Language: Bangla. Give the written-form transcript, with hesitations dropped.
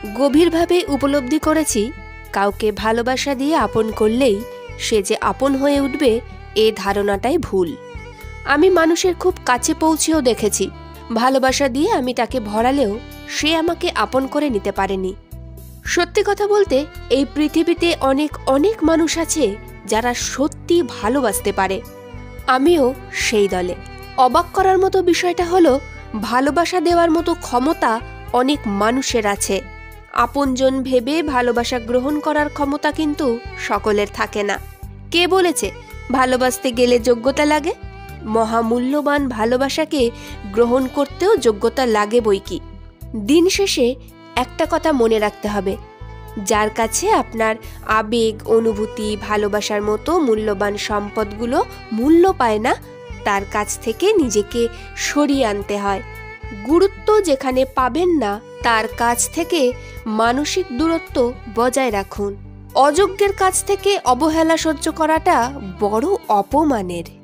গভীরভাবে উপলব্ধি করেছি, কাউকে ভালোবাসা দিয়ে আপন করলেই সে যে আপন হয়ে উঠবে, এ ধারণাটাই ভুল। আমি মানুষের খুব কাছে পৌঁছেও দেখেছি, ভালোবাসা দিয়ে আমি তাকে ভরালেও সে আমাকে আপন করে নিতে পারেনি। সত্যি কথা বলতে, এই পৃথিবীতে অনেক অনেক মানুষ আছে যারা সত্যি ভালোবাসতে পারে। আমিও সেই দলে। অবাক করার মতো বিষয়টা হলো, ভালোবাসা দেওয়ার মতো ক্ষমতা অনেক মানুষের আছে। আপনজন ভেবে ভালোবাসা গ্রহণ করার ক্ষমতা কিন্তু সকলের থাকে না। কে বলেছে ভালোবাসতে গেলে যোগ্যতা লাগে? মহামূল্যবান ভালোবাসাকে গ্রহণ করতেও যোগ্যতা লাগে বইকি। দিন শেষে একটা কথা মনে রাখতে হবে, যার কাছে আপনার আবেগ, অনুভূতি, ভালোবাসার মতো মূল্যবান সম্পদগুলো মূল্য পায় না, তার কাছ থেকে নিজেকে সরিয়ে আনতে হয়। গুরুত্ব যেখানে পাবেন না, তার কাছ থেকে মানসিক দূরত্ব বজায় রাখুন। অযোগ্যের কাছ থেকে অবহেলা সহ্য করাটা বড় অপমানের।